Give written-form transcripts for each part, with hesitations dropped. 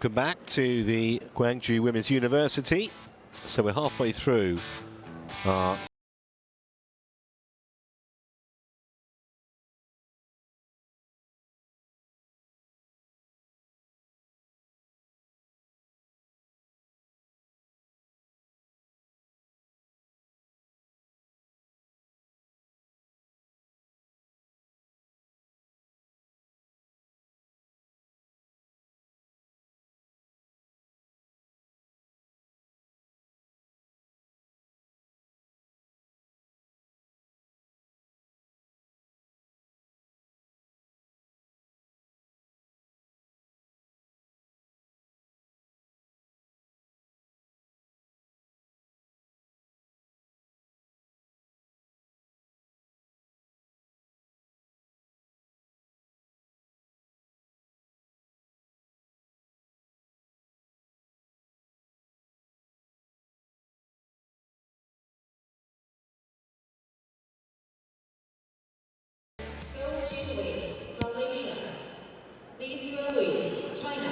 Welcome back to the Gwangju Women's University. So we're halfway through our GOH Jin Wei, Malaysia. LI Xuerui, China.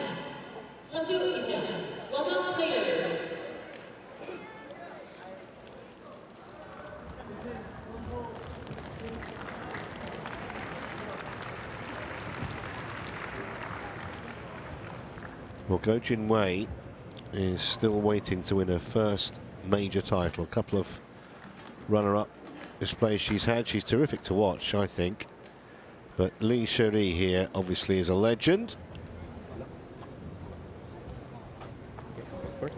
선수 입장. Welcome players. Well, GOH Jin Wei is still waiting to win her first major title. A couple of runner-up displays she's had. She's terrific to watch, I think. But LI Xuerui here obviously is a legend. First,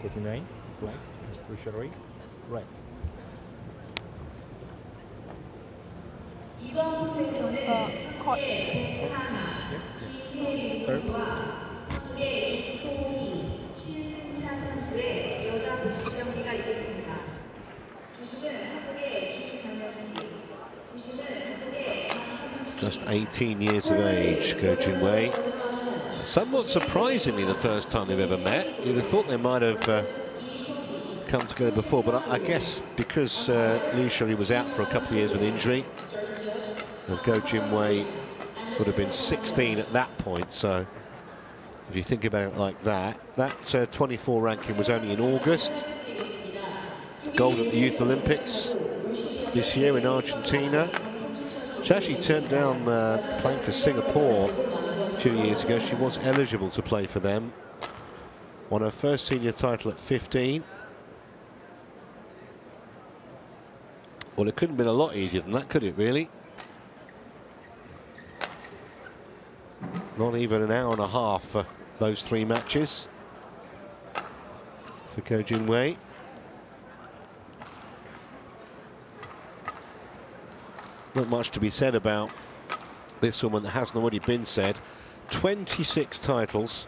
49, black, LI Xuerui, right. 이번 코트에서는 한국의 하나, 김혜린 선수와 한국의 이소희, 신승찬 선수의 여자 복식 경기가 있겠습니다. 주심은 한국의 김경혁 씨, 부심은 한국의 박서영 씨. Just 18 years of age, GOH Jin Wei. Somewhat surprisingly, the first time they've ever met. You'd have thought they might have come together before, but I guess because LI Xuerui was out for a couple of years with injury, and GOH Jin Wei would have been 16 at that point. So if you think about it like that, that 24 ranking was only in August. Gold at the Youth Olympics this year in Argentina. She actually turned down playing for Singapore 2 years ago. She was eligible to play for them. Won her first senior title at 15. Well, it couldn't have been a lot easier than that, could it, really? Not even an hour and a half for those 3 matches for GOH Jin Wei. Not much to be said about this woman that hasn't already been said. 26 titles.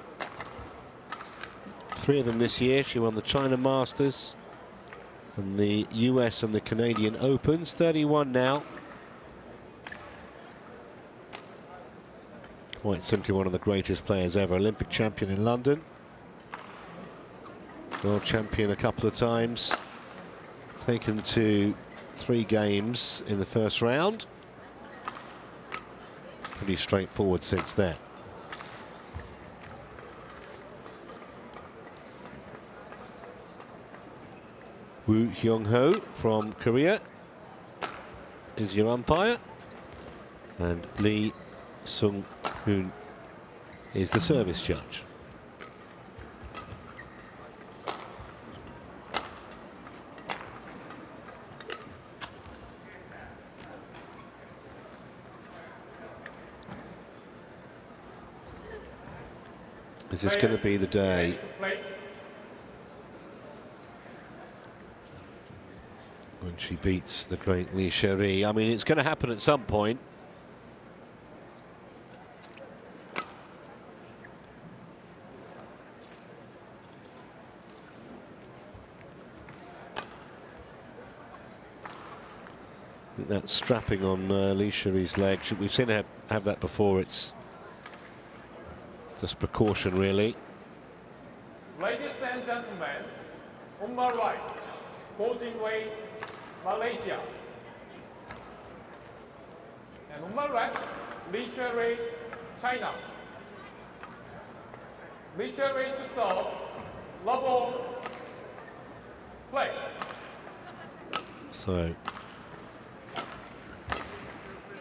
3 of them this year. She won the China Masters and the US and the Canadian Opens. 31 now. Quite simply one of the greatest players ever. Olympic champion in London. World champion a couple of times. Taken to 3 games in the first round. Pretty straightforward since then. Woo Hyung-ho from Korea is your umpire, and Lee Sung-hoon is the service judge. Is this going to be the day when she beats the great LI Xuerui? I mean, it's going to happen at some point. I think that strapping on LI Xuerui's leg, we've seen her have that before. It's just precaution, really. Ladies and gentlemen, on my right, GOH Jin Wei, Malaysia. And on my left, LI Xuerui, China. LI Xuerui to serve. Love all. Play. So,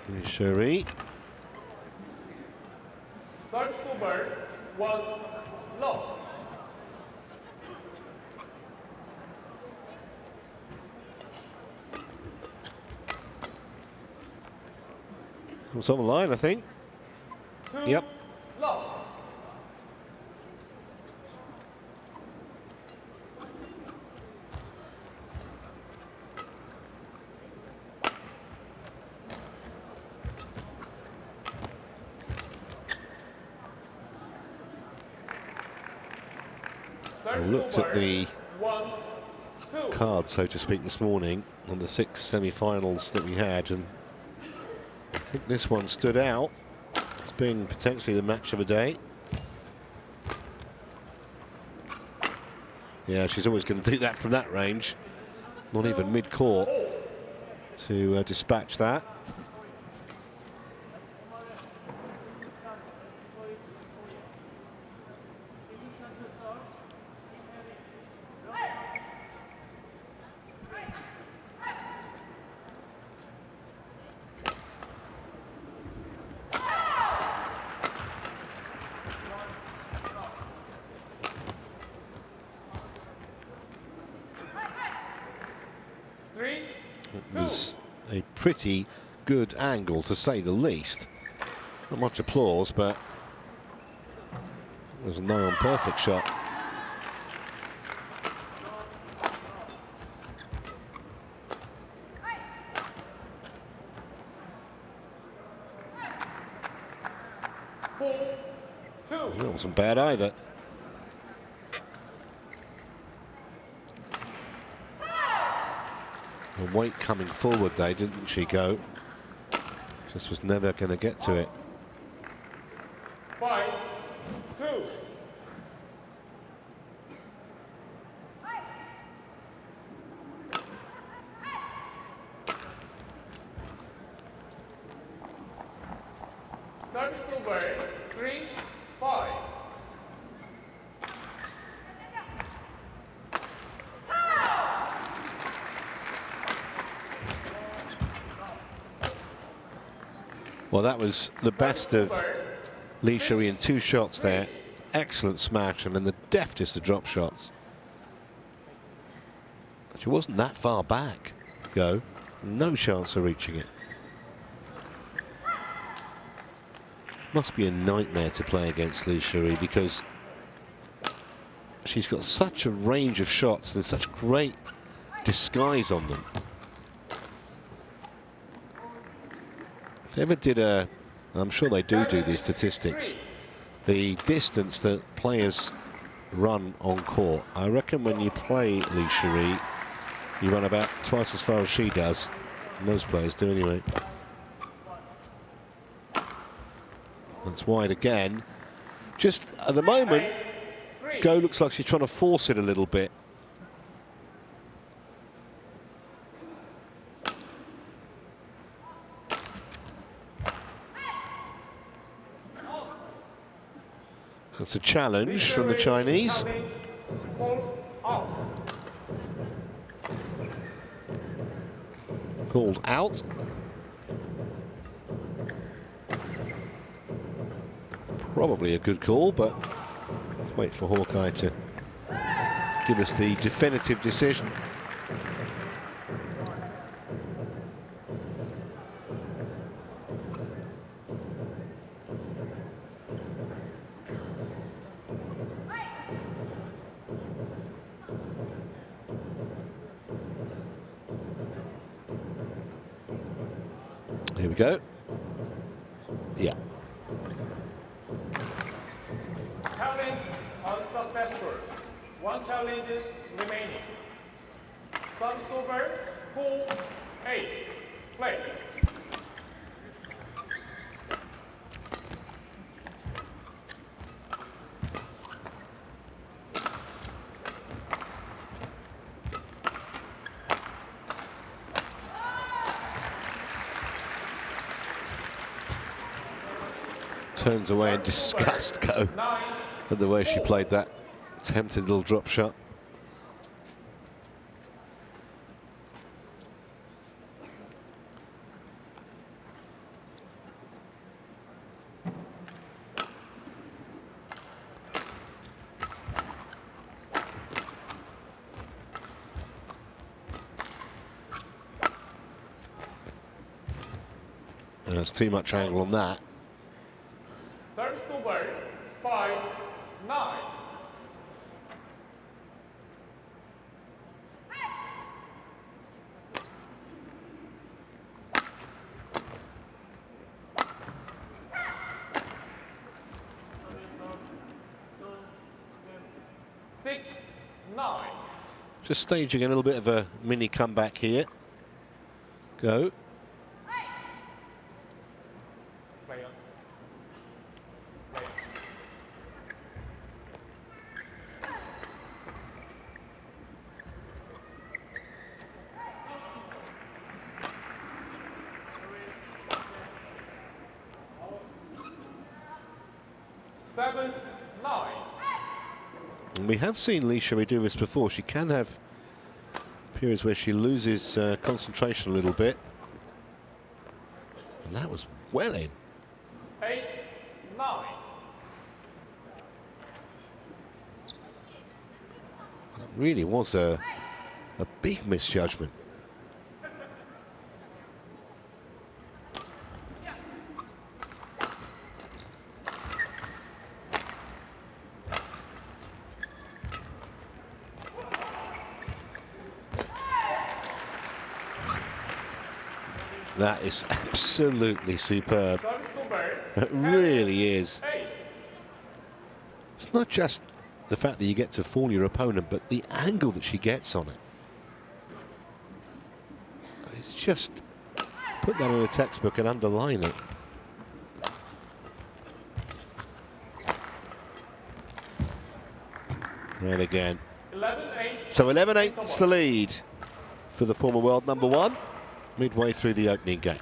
LI Xuerui. Service over. 1 love. It's on the line, I think. 2 Yep. love. I looked at the 1 2. card, so to speak, this morning on the 6 semi-finals that we had, and I think this one stood out as being potentially the match of the day. Yeah, she's always going to do that from that range, not even mid-court, to dispatch that. It was a pretty good angle, to say the least. Not much applause, but it was a nigh on perfect shot. It wasn't bad either. The weight coming forward there, didn't she, Go? Just was never going to get to it. 5 2. Service over. 3 5. Well, that was the best of LI Xuerui in 2 shots there. Excellent smash, and then the deftest of drop shots. But she wasn't that far back, Go. No chance of reaching it. Must be a nightmare to play against LI Xuerui, because she's got such a range of shots and such great disguise on them. If they ever did I'm sure they do these statistics, the distance that players run on court, I reckon when you play LI Xuerui, you run about twice as far as she does. Most players do anyway. That's wide again. Just at the moment, Go looks like she's trying to force it a little bit. That's a challenge from the Chinese. Called out. Probably a good call, but let's wait for Hawkeye to give us the definitive decision. Here we go. Yeah. Challenge unsuccessful. 1 challenge remaining. Service over. 4-8. Play. Turns away in disgust, Go. at the way she played that attempted little drop shot. There's too much angle on that. Service over 5-9. Six, 9. Just staging a little bit of a mini comeback here. Go. Play on. Play on. Seven, 9. And we have seen LI Xuerui do this before. She can have periods where she loses concentration a little bit. And that was well in. 8, 9. That really was a big misjudgment. That is absolutely superb. Service over It really is. 8. It's not just the fact that you get to fool your opponent, but the angle that she gets on it. It's just put that in a textbook and underline it. And again. 11-8. So 11-8's the lead for the former world number one, midway through the opening game.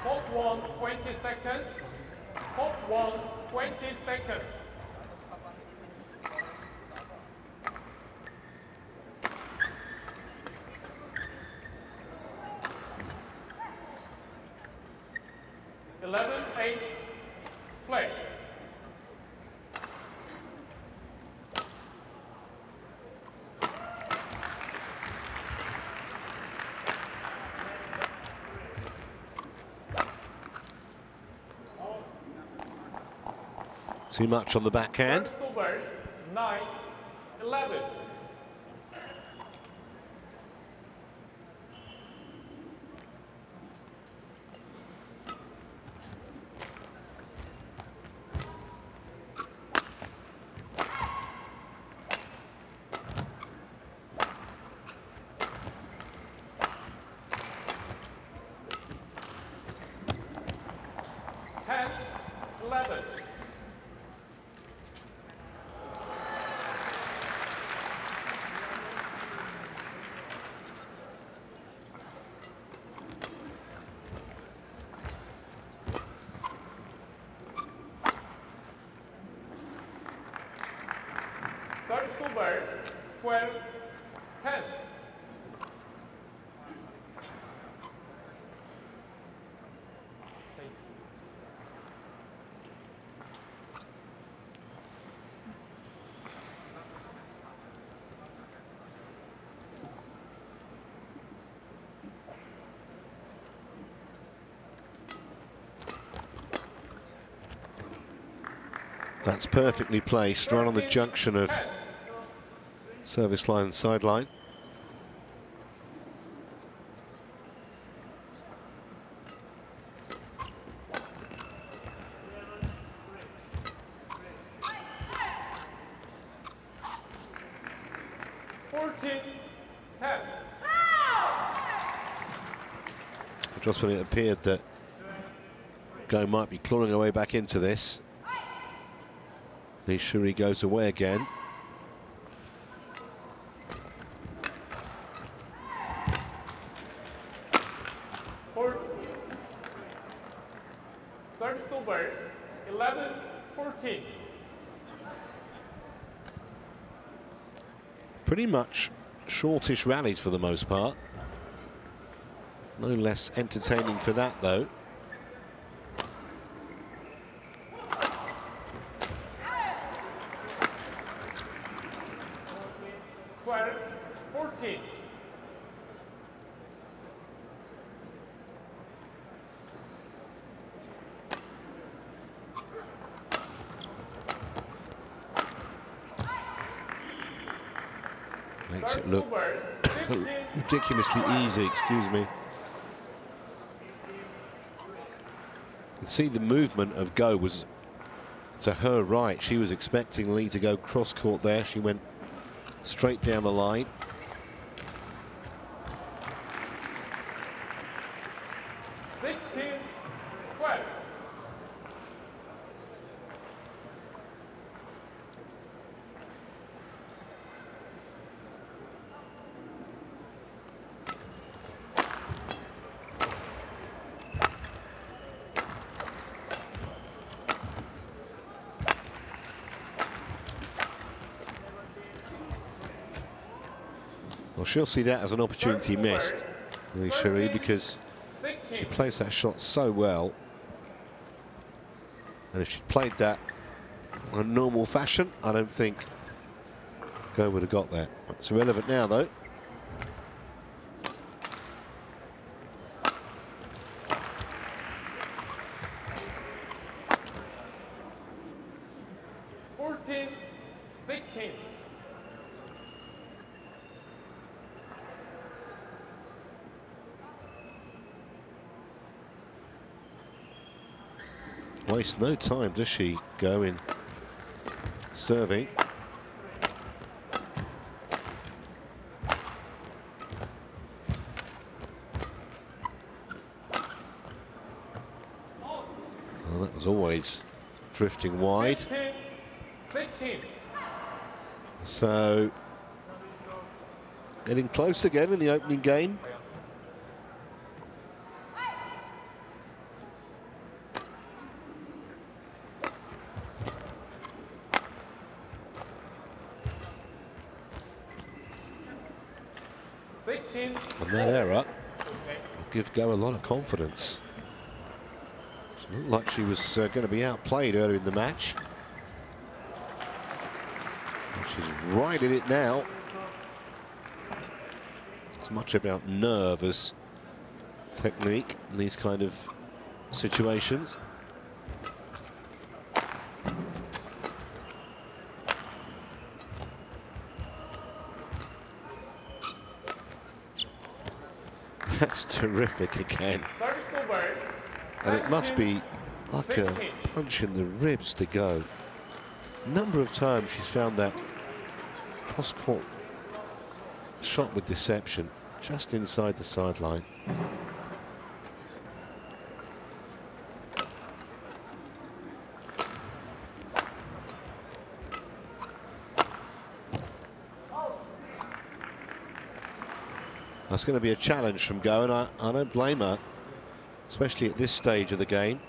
Hold 1, 20 seconds. Hold 1, 20 seconds. (11-8). Play. Too much on the backhand. Service over 9-11. (10, 11). Service over 12-10. That's perfectly placed, right on the junction of service line and sideline. 13, 10. Just when it appeared that Go might be clawing her way back into this, LI Xuerui goes away again. Third Super, 11-14. Pretty much shortish rallies for the most part. No less entertaining for that, though. Makes it look ridiculously easy, excuse me. You can see the movement of Go was to her right. She was expecting Lee to go cross court there. She went straight down the line. Well, she'll see that as an opportunity missed, LI Xuerui, because she plays that shot so well. And if she played that in a normal fashion, I don't think Go would have got there. It's irrelevant now, though. Waste no time, does she, Go in serving? Well, that was always drifting wide. 16. So getting close again in the opening game. And that error will give Go a lot of confidence. She looked like she was going to be outplayed earlier in the match. And she's right in it now. It's much about nerve as technique in these kind of situations. That's terrific again. And it must be like a punch in the ribs to Go. A number of times she's found that cross-court shot with deception just inside the sideline. That's going to be a challenge from Go, and I don't blame her, especially at this stage of the game.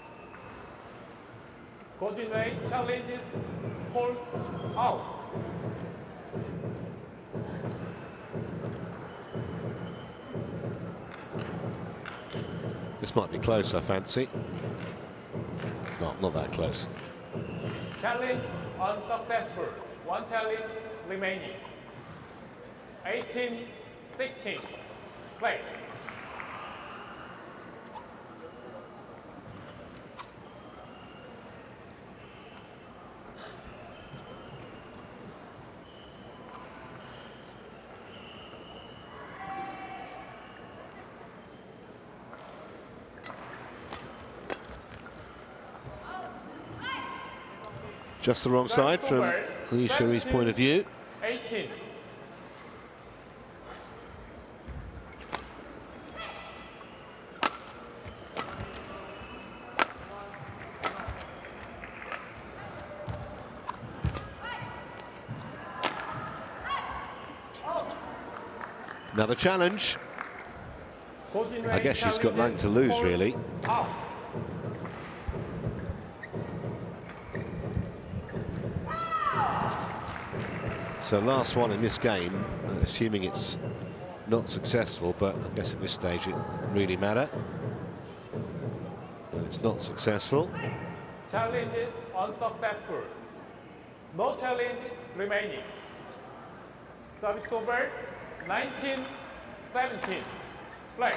GOH Jin Wei challenges hold out. This might be close, I fancy. No, not that close. Challenge unsuccessful. One challenge remaining. 18-16. Play. Just the wrong side from LI Xuerui's point of view. 18. Another challenge. GOH Jin Wei I guess she's got nothing to lose, really. Out. So last one in this game, assuming it's not successful, but I guess at this stage it really matter. And it's not successful. Challenges unsuccessful. No challenges remaining. Service over. 19-17. Play.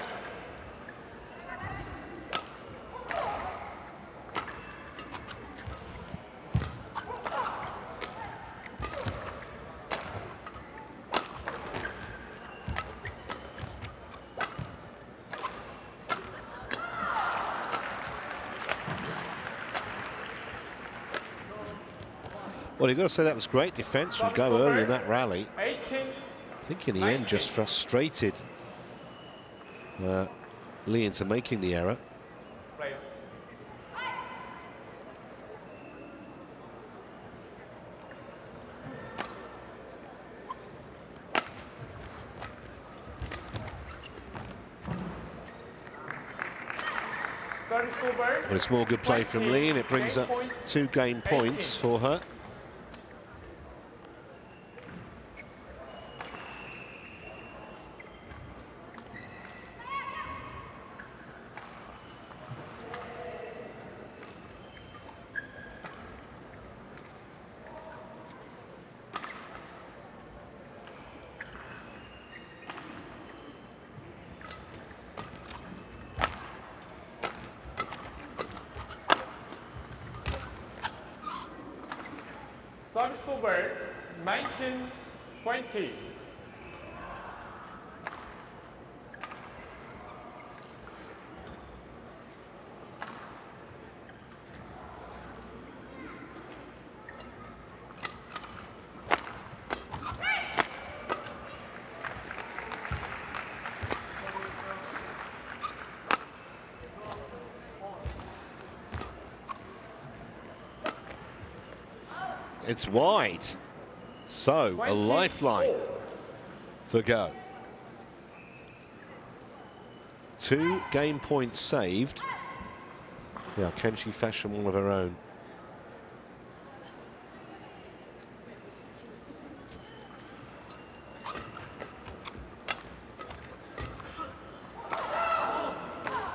Well, you've got to say that was great defence from Go early in that rally. 18. I think in the end just frustrated Lee into making the error. Player. Service over. But it's more good play from Lee, and it brings up 2 game points for her. Service over. 19-20. It's wide. So, a lifeline for Go. 2 game points saved. Yeah, can she fashion one of her own?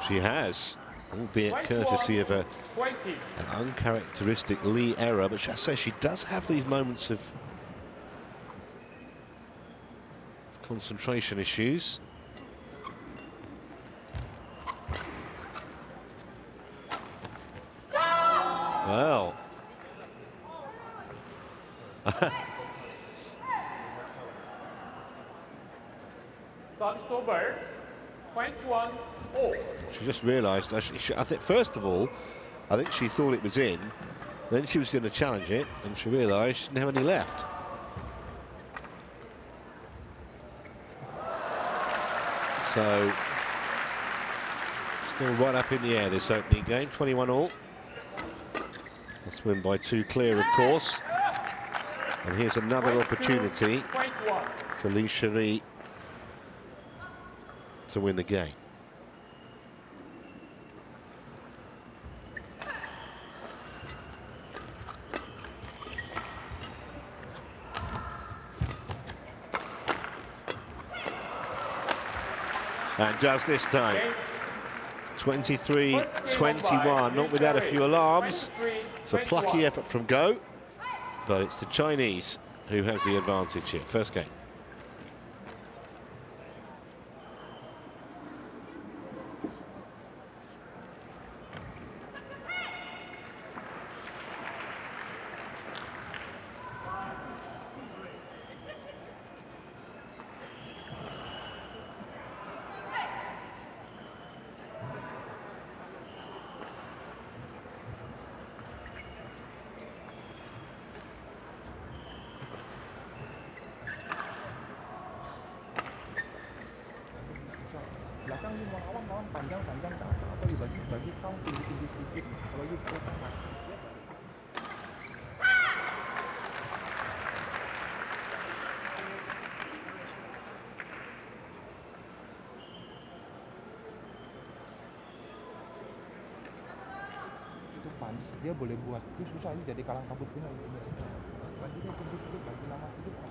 She has, albeit courtesy of an uncharacteristic Lee error, but I say she does have these moments of concentration issues. Well. Service over. 21-0. She just realised, I think, first of all, I think she thought it was in. Then she was going to challenge it, and she realised she didn't have any left. So, still right up in the air this opening game, 21-all. Let's win by 2 clear, of course. And here's another opportunity for LI Xuerui to win the game. And does this time. 23-21, not without a few alarms. It's a plucky effort from Go, but it's the Chinese who has the advantage here. First game. belakang lawan panjang atau dibagi count tinggi sedikit kalau you sama. chance dia boleh buat. Itu susah, itu jadi kalang kabut final. Ganti deh sedikit, ganti nama sedikit.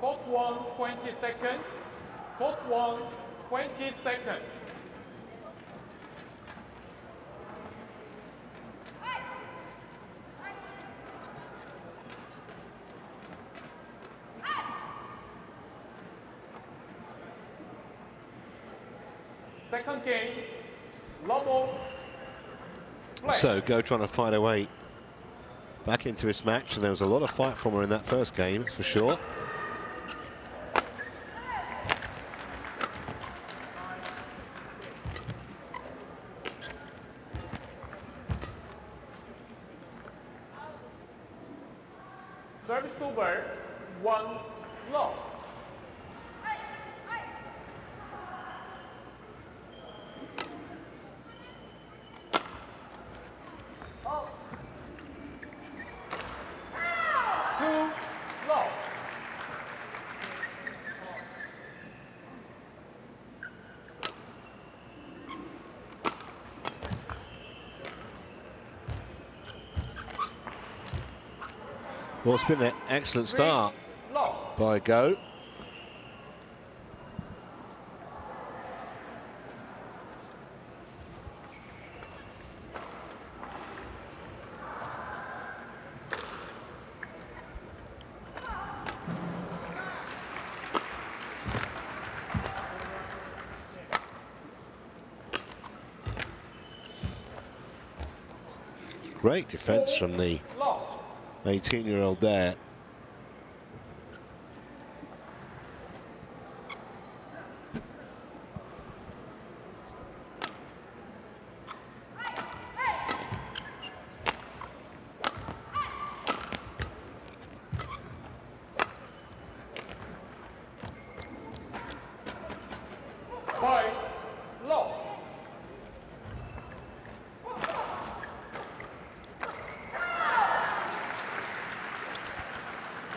Court 1, 20 seconds. Court 1, 20 seconds. Second game, Lobo. So Go trying to find a way back into this match, and there was a lot of fight from her in that first game, that's for sure. Service over, 1 low. Well, it's been an excellent start by Go. Great defense from the 18-year-old there.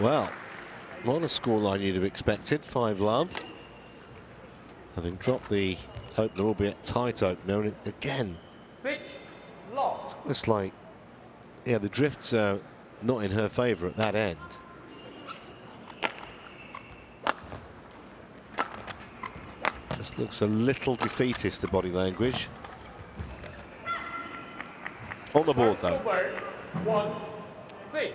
Well, not a scoreline you'd have expected, 5-love. Having dropped the opener, albeit tight opener, and again, 6-love. it's like, yeah, the drift's not in her favour at that end. Just looks a little defeatist, the body language. On the board, though. 1-6.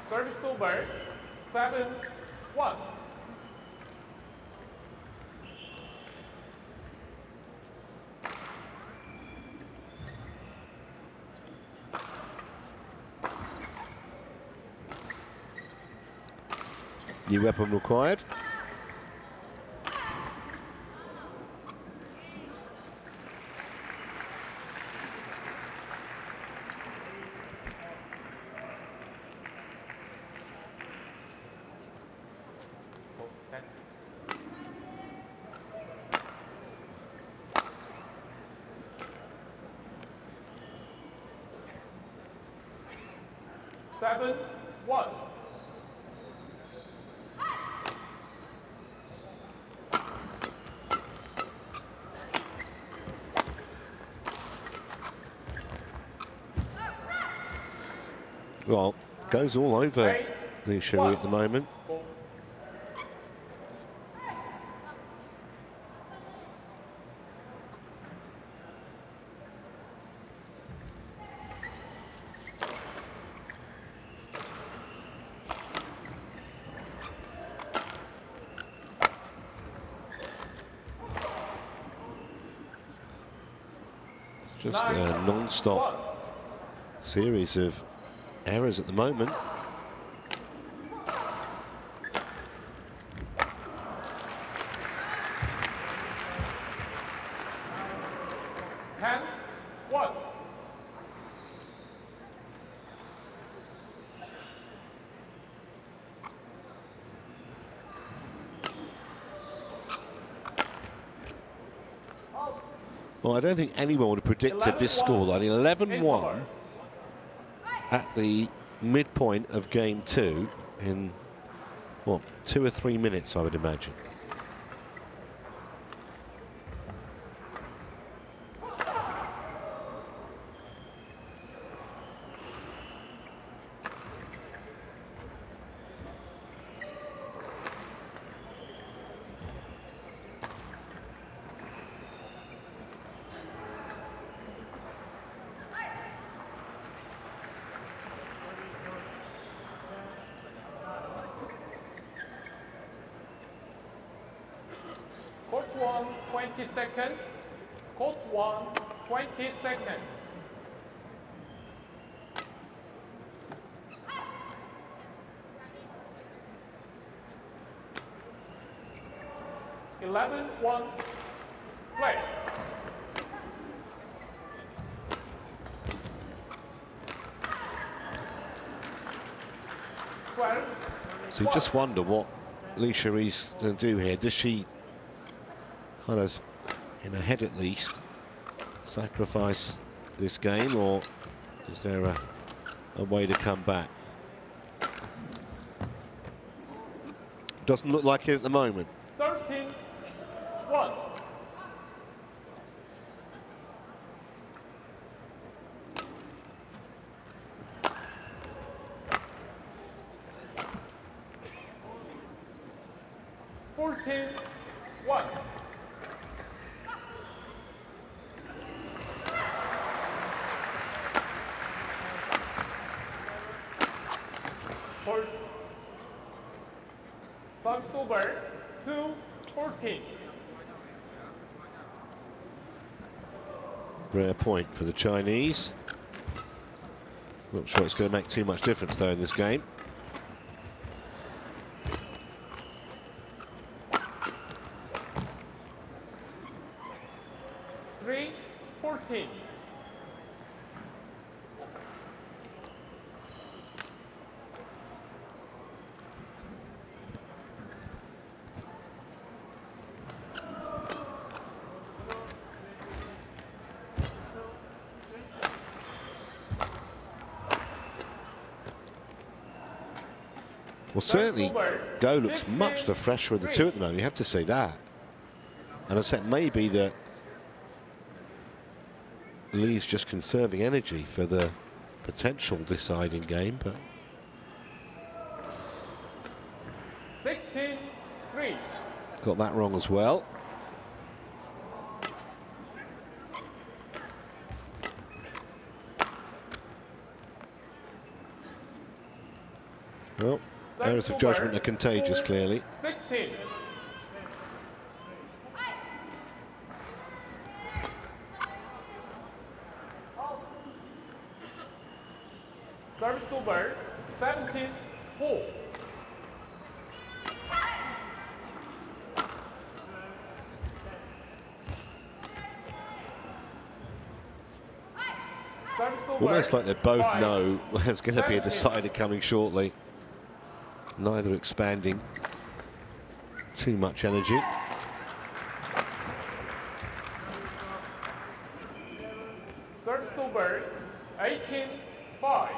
Service over, 7-1. New weapon required. Well, goes all over LI Xuerui at the moment. Just a non-stop series of errors at the moment. Well, I don't think anyone would have predicted this scoreline. 11-1 at the midpoint of game 2 in, what, 2 or 3 minutes, I would imagine. Court 1, 20 seconds. Court 1, 20 seconds. Eleven, 1, play. So you just wonder what LI Xuerui's going to do here. Does she kind of, in her head at least, sacrifice this game, or is there a way to come back? Doesn't look like it at the moment. 13-1. Super 2-14. Rare point for the Chinese. Not sure it's going to make too much difference though in this game. Well, certainly Go looks much the fresher of the two at the moment, you have to say that. And I said maybe that Li's just conserving energy for the potential deciding game, but 16-3. Got that wrong as well. Well, errors of judgment are contagious, clearly. 16. Service over 17-4. Almost like they both know there's going to be a decider coming shortly. Neither expanding too much energy. Service over 18-5.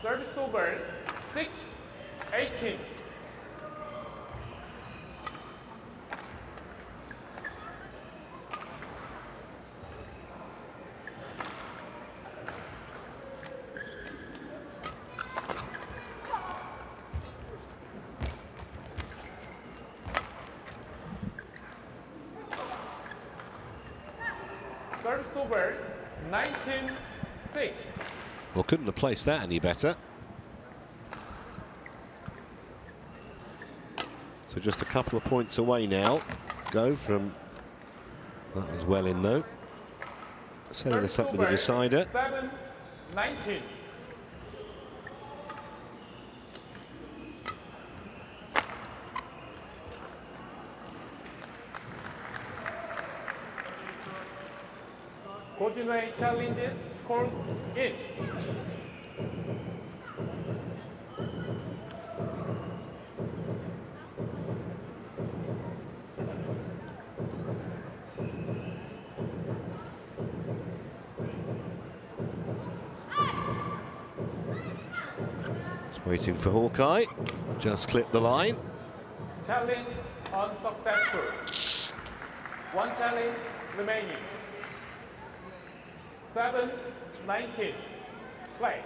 Service over 6-18. Service over 19-6. Well, couldn't have placed that any better. So just a couple of points away now. Go from, that was well in though. Setting this up with the decider. 7-19. GOH Jin Wei challenges court in. It's waiting for Hawkeye. Just clipped the line. Challenge unsuccessful. One challenge remaining. 7-19. Play.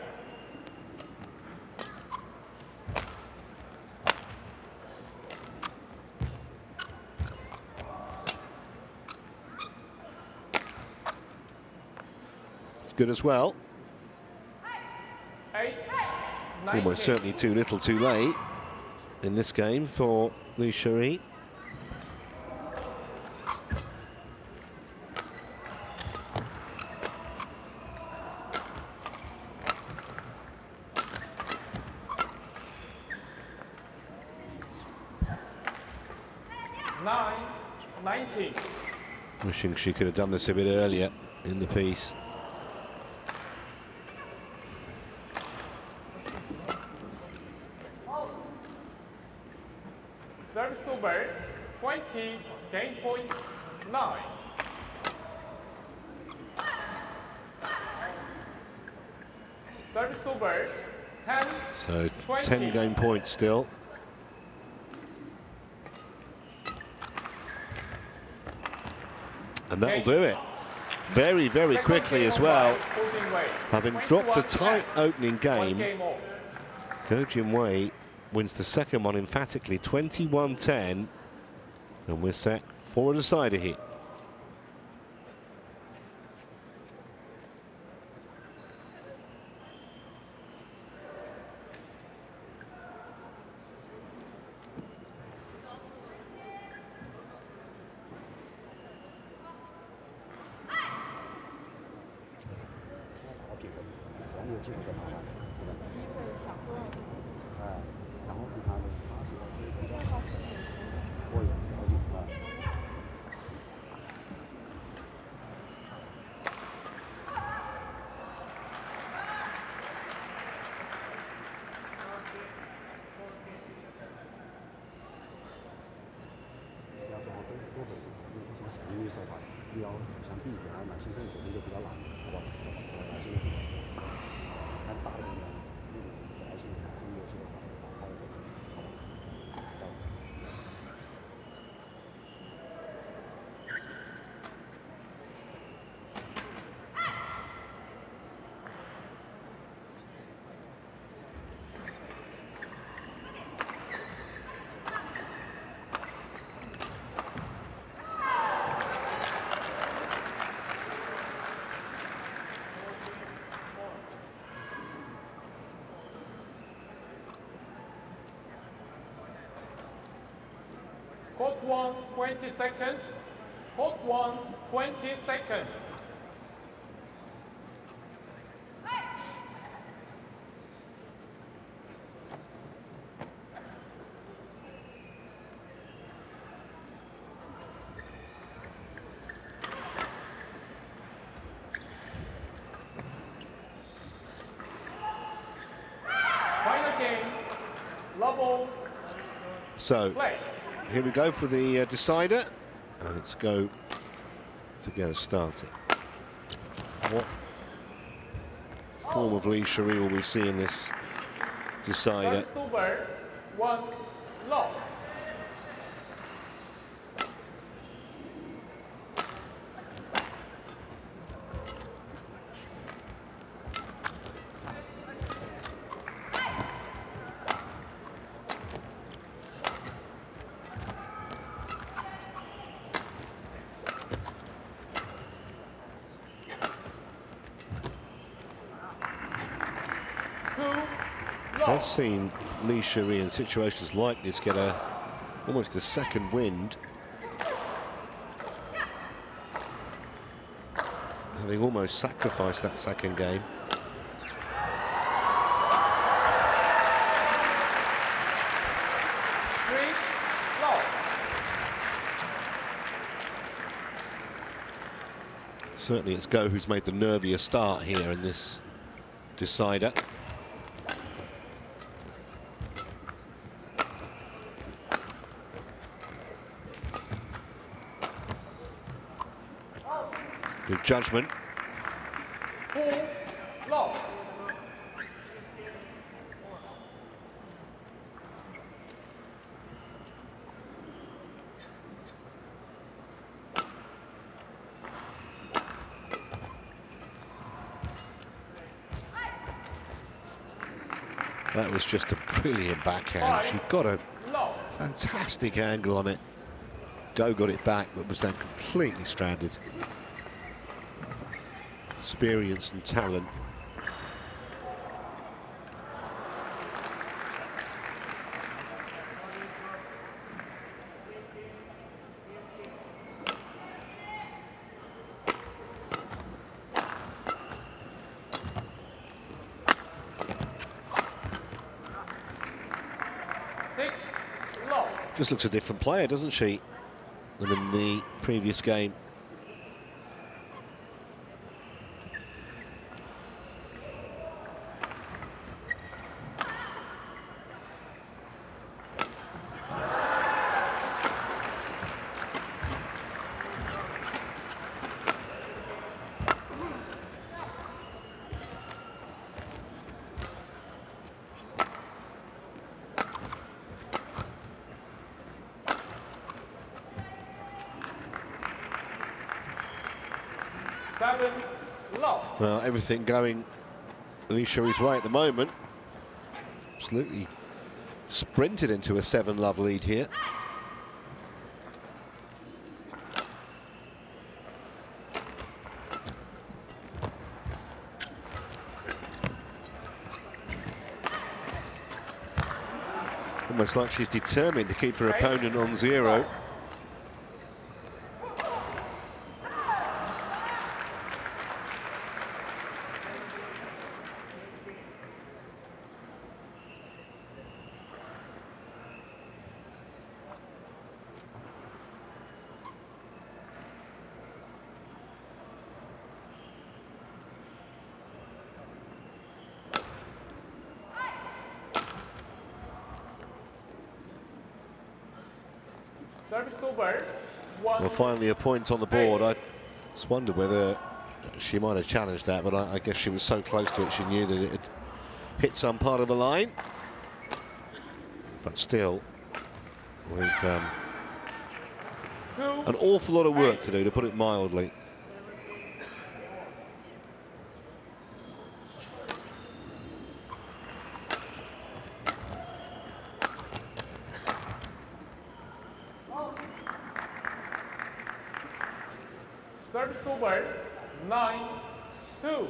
It's good as well. 8-19. Almost certainly too little too late in this game for LI Xuerui. Wishing she could have done this a bit earlier in the piece. Service over 20, game point 9. Service over 10. So 20. 10 game points still. And that'll do it. Very, very quickly as well. Having dropped a tight opening game, GOH Jin Wei wins the second one emphatically, 21-10. And we're set for a decider here. Court 1, 20 seconds. Court 1, 20 seconds. Final game, level. So Play. here we go for the decider, and let's go to get us started. What form of LI Xuerui will we see in this decider? Service over 1 low. I've seen LI Xuerui in situations like this get a Almost a second wind. Having almost sacrificed that second game. Certainly it's Go who's made the nervier start here in this decider. Good judgment. That was just a brilliant backhand. She got a fantastic angle on it. Go got it back, but was then completely stranded. Experience and talent. Just looks a different player, doesn't she, than in the previous game. Well, everything going LI Xuerui's way at the moment. Absolutely sprinted into a 7-love lead here. Almost like she's determined to keep her opponent on 0. Well, finally a point on the board. I just wondered whether she might have challenged that, but I guess she was so close to it, she knew that it had hit some part of the line. But still, with an awful lot of work to do, to put it mildly. Service over, 9-2.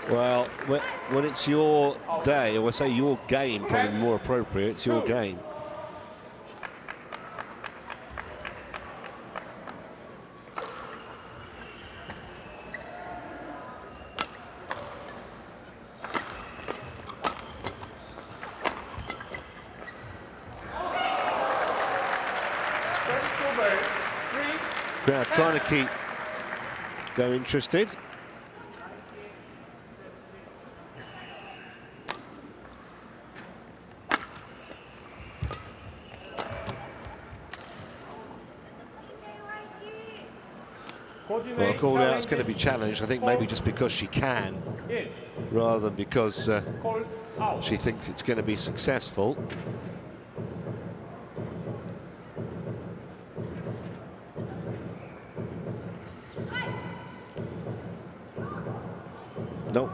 Well, when it's your day, or I say your game, probably more appropriate, it's your game. Crowd trying to keep Go interested. Well, called out, it's going to be challenged, I think maybe just because she can, rather than because she thinks it's going to be successful. No.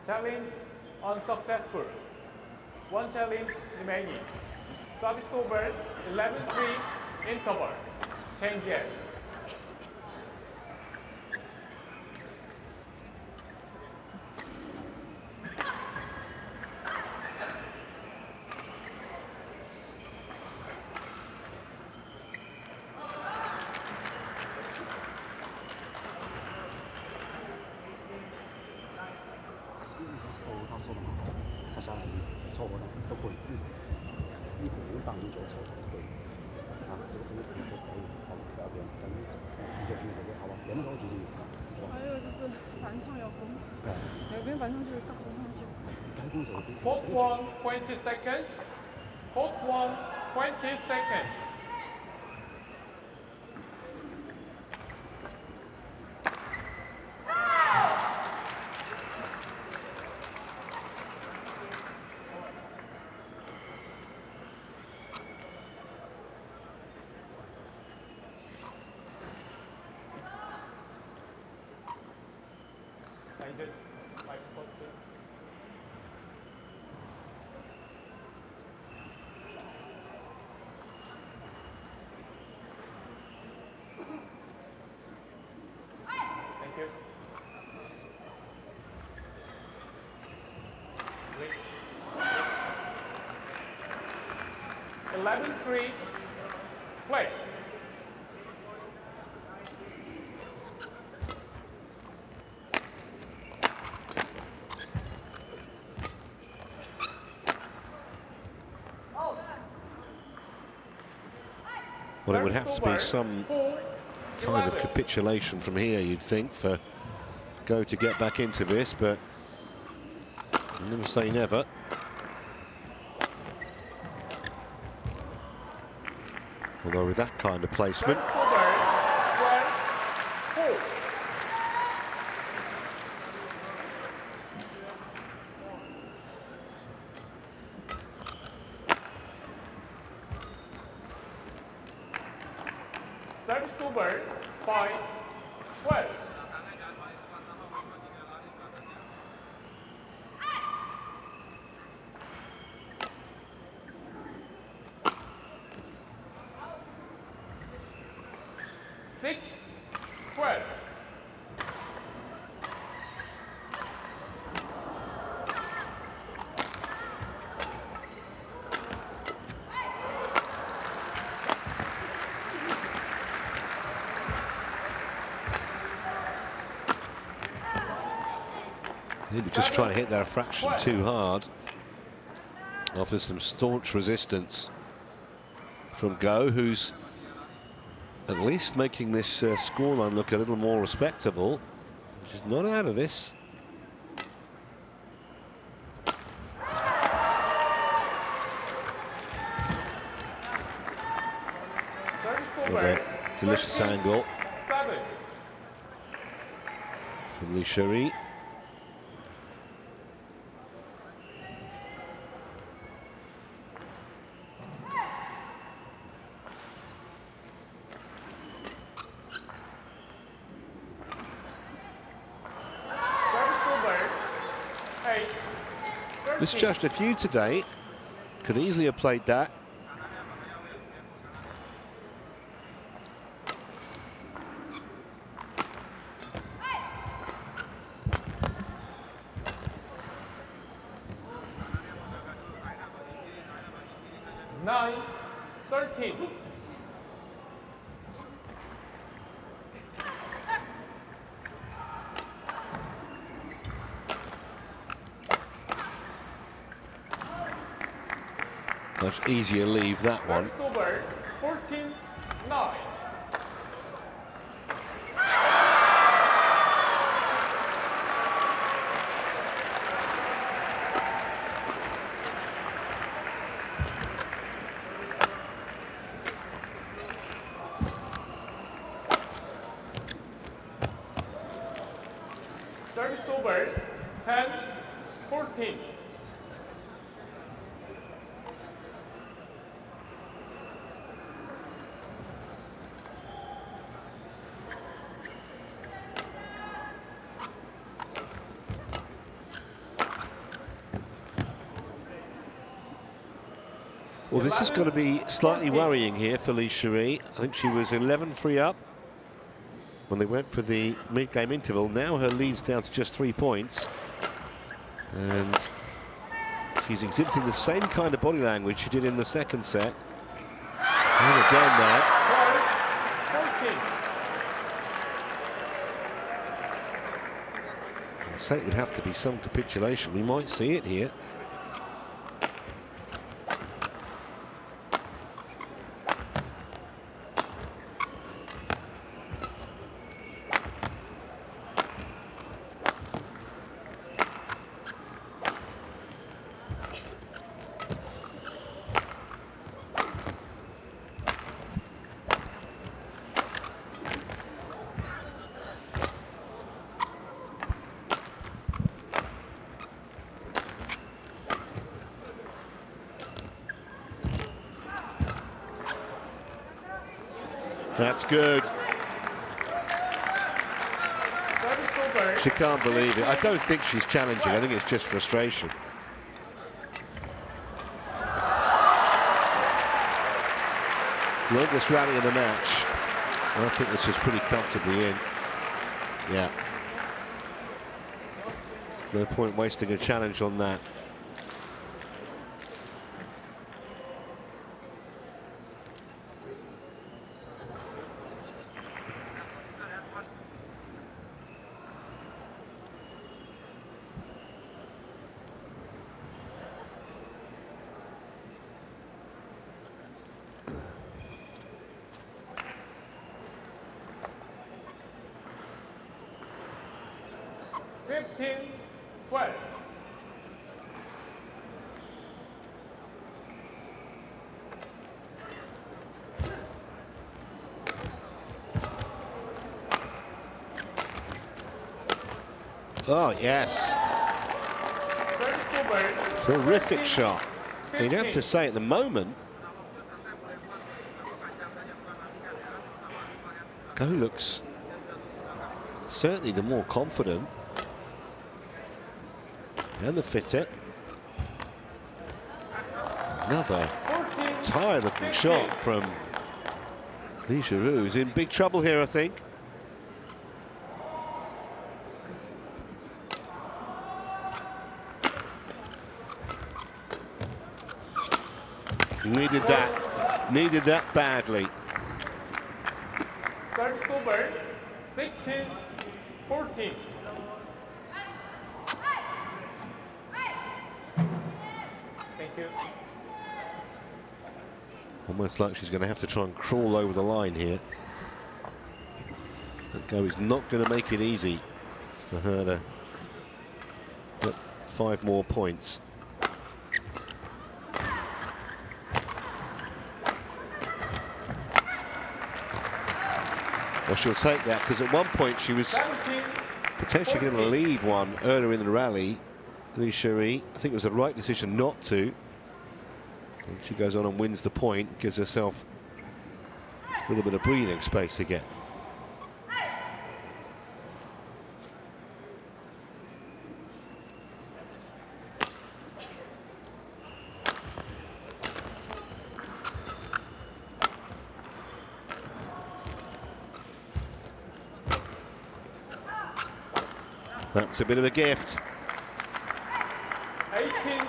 Challenge unsuccessful. One challenge remaining. Service over 11-3 interval. Change it.他收的很好，他下来凑合的都可以，一会儿当一球凑都可以。啊，这个都可以，还是不要变，但是一些选手就好吧，变的时候积极。还有就是反场要攻，那边反场就是打后场球。该攻时候攻。Court 1, 20 seconds. Court 1, 20 seconds. Thank you. 11-3. Play. Well, it would have to be some kind of capitulation from here, you'd think, for Go to get back into this, but never say never. Although with that kind of placement, service over 5-12. Six, 12. they were just trying to hit their fraction too hard after some staunch resistance from Go, who's at least making this scoreline look a little more respectable. She's not out of this. With a delicious angle from LI Xuerui. Misjudged a few today, could easily have played that. Nine, 13. Much easier leave that one. Over 14-9. Service over 10-14. Well, this has got to be slightly worrying here for LI Xuerui. I think she was 11-3 up when they went for the mid-game interval. Now her lead's down to just 3 points. And she's exhibiting the same kind of body language she did in the second set. And again there. I'd say it would have to be some capitulation. We might see it here. That's good. She can't believe it. I don't think she's challenging. I think it's just frustration. Longest rally in the match. I think this was pretty comfortably in. Yeah. No point wasting a challenge on that. Oh, yes. Terrific shot. You'd have to say at the moment, Go looks certainly the more confident and the fitter. Another tired looking shot from LI Xuerui, who's in big trouble here, I think. Needed that badly. Service over, 16-14. Thank you. Almost like she's going to have to try and crawl over the line here. But Go is not going to make it easy for her to get 5 more points. Well, she'll take that, because at one point she was potentially going to leave one earlier in the rally. LI Xuerui, I think it was the right decision not to. And she goes on and wins the point, gives herself a little bit of breathing space again. That's a bit of a gift. 18-14.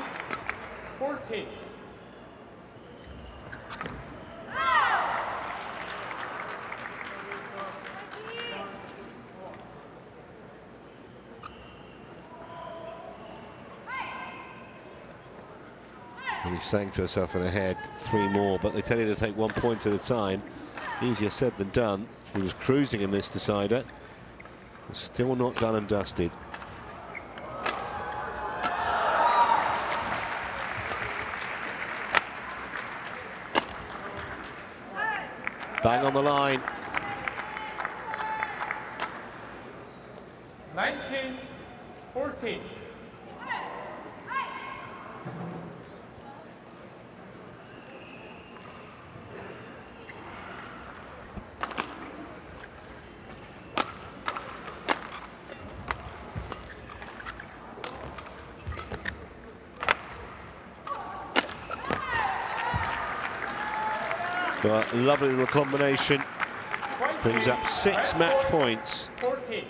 And he's saying to herself in her head, 3 more, but they tell you to take 1 point at a time. Easier said than done. She was cruising in this decider. Still not done and dusted. Bang on the line. 19-14. Well, a lovely little combination. Brings up 6 match points. 14.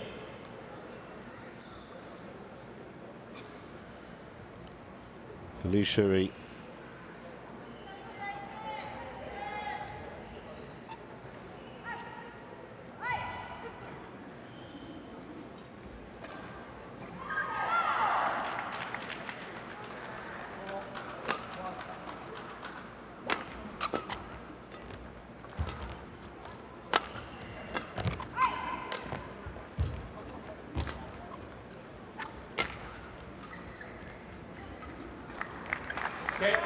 LI Xuerui.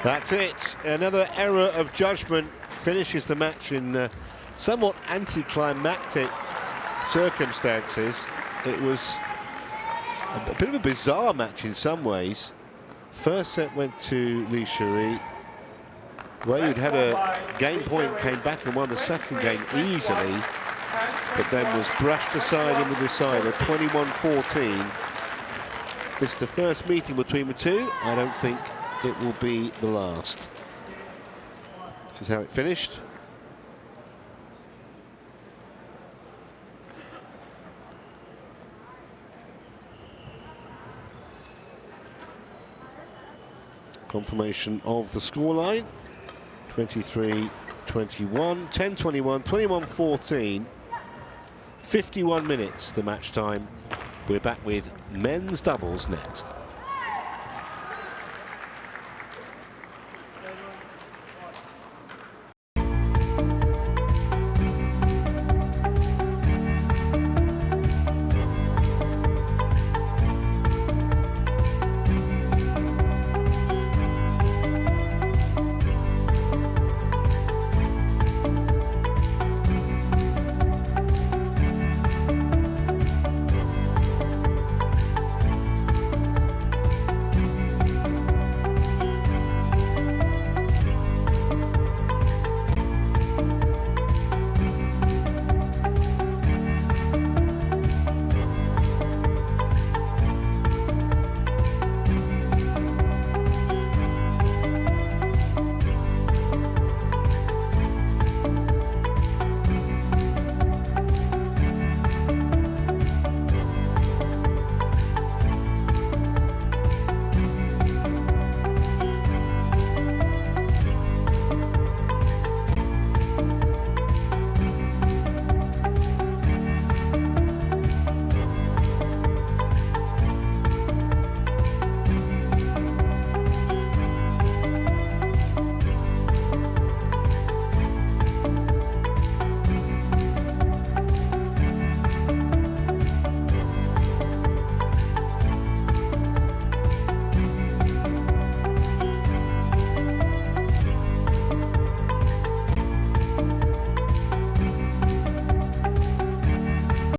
That's it. Another error of judgment finishes the match in somewhat anticlimactic circumstances. It was a bit of a bizarre match in some ways. First set went to LI Xuerui. Wei had a game point, came back and won the second game easily, but then was brushed aside in the decider, 21-14. This is the first meeting between the two. I don't think it will be the last. This is how it finished. Confirmation of the scoreline. 23-21, 10-21, 21-14. 51 minutes the match time. We're back with men's doubles next.